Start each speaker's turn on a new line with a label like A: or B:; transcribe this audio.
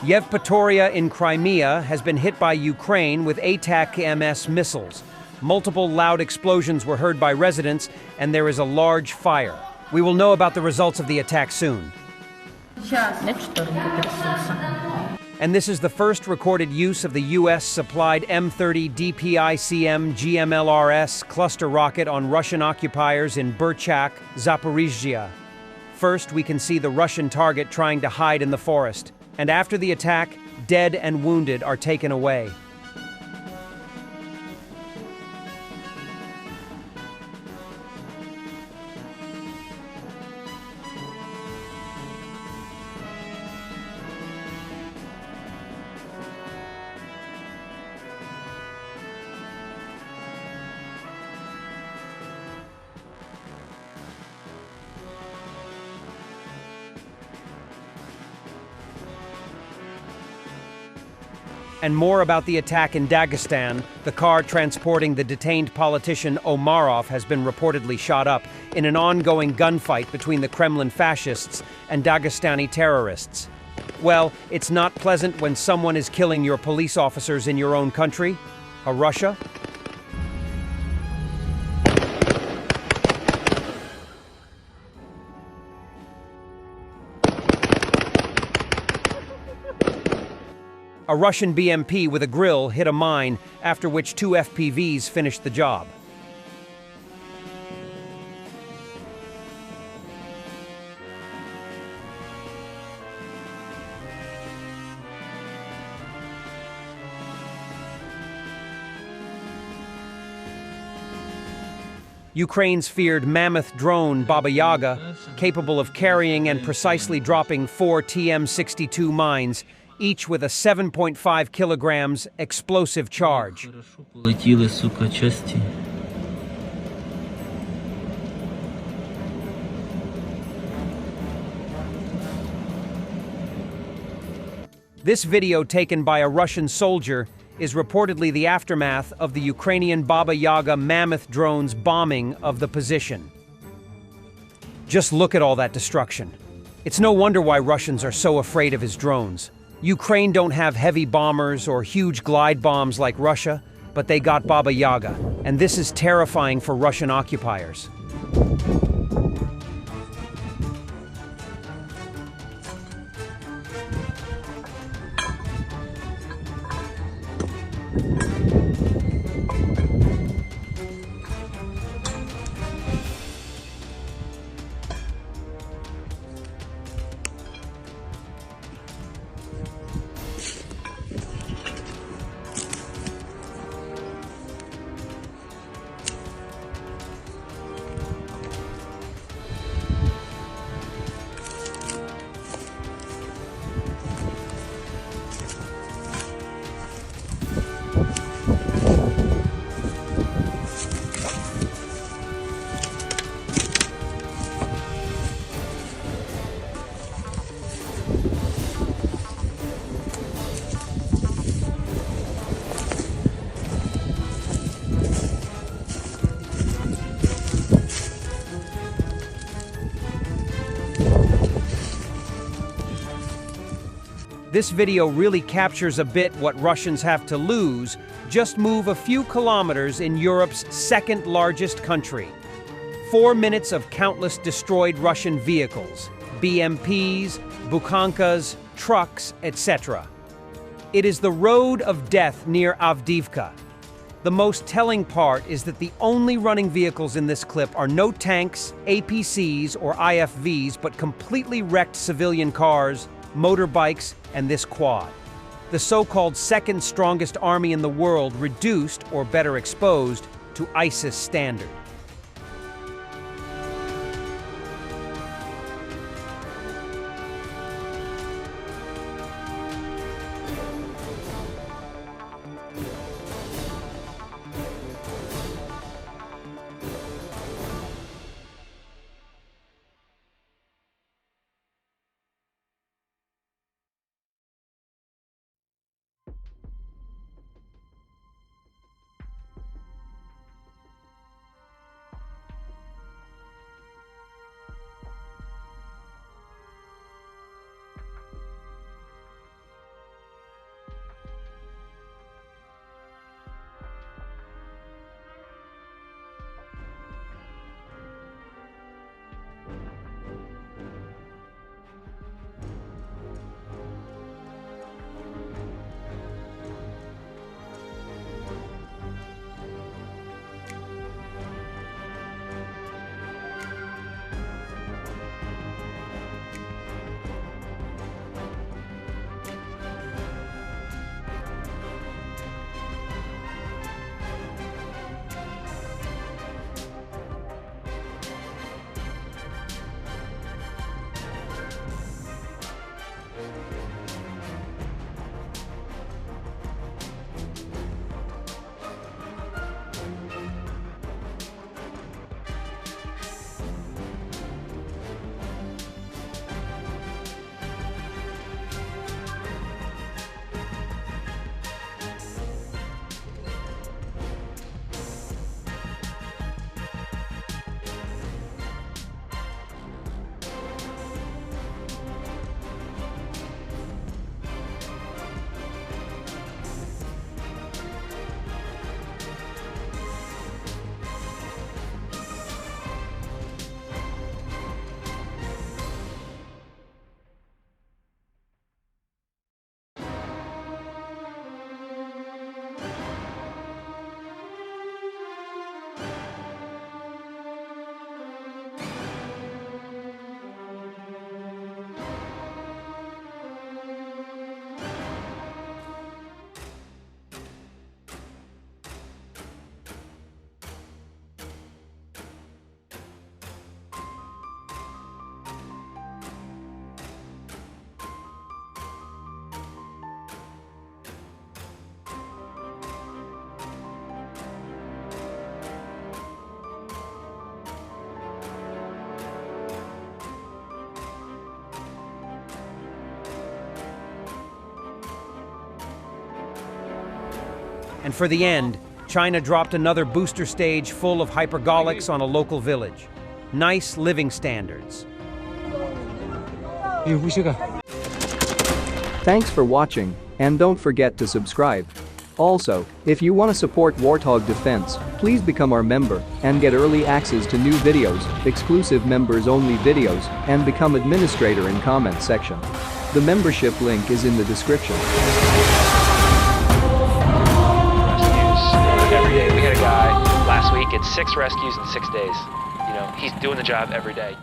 A: Yevpatoria in Crimea has been hit by Ukraine with Atacms missiles. Multiple loud explosions were heard by residents, and there is a large fire. We will know about the results of the attack soon. And this is the first recorded use of the US-supplied M30 DPICM GMLRS cluster rocket on Russian occupiers in Burchak, Zaporizhzhia. First, we can see the Russian target trying to hide in the forest, and after the attack, dead and wounded are taken away. And more about the attack in Dagestan. The car transporting the detained politician Omarov has been reportedly shot up in an ongoing gunfight between the Kremlin fascists and Dagestani terrorists. Well, it's not pleasant when someone is killing your police officers in your own country. Russia? A Russian BMP with a grill hit a mine, after which 2 FPVs finished the job. Ukraine's feared mammoth drone Baba Yaga, capable of carrying and precisely dropping 4 TM-62 mines, each with a 7.5 kilograms explosive charge. This video taken by a Russian soldier is reportedly the aftermath of the Ukrainian Baba Yaga mammoth drone's bombing of the position. Just look at all that destruction. It's no wonder why Russians are so afraid of his drones. Ukraine don't have heavy bombers or huge glide bombs like Russia, but they got Baba Yaga, and this is terrifying for Russian occupiers. This video really captures a bit what Russians have to lose. Just move a few kilometers in Europe's second largest country. 4 minutes of countless destroyed Russian vehicles, BMPs, Bukhankas, trucks, etc. It is the road of death near Avdiivka. The most telling part is that the only running vehicles in this clip are no tanks, APCs, or IFVs, but completely wrecked civilian cars, motorbikes, and this quad. The so-called second strongest army in the world reduced, or better exposed, to ISIS standard. And for the end, China dropped another booster stage full of hypergolics on a local village. Nice living standards.
B: Thanks for watching, and don't forget to subscribe. Also, if you want to support Warthog Defense, please become our member and get early access to new videos, exclusive members-only videos, and become administrator in comment section. The membership link is in the description.
C: Rescues every day. We had a guy last week at 6 rescues in 6 days. You know, he's doing the job every day.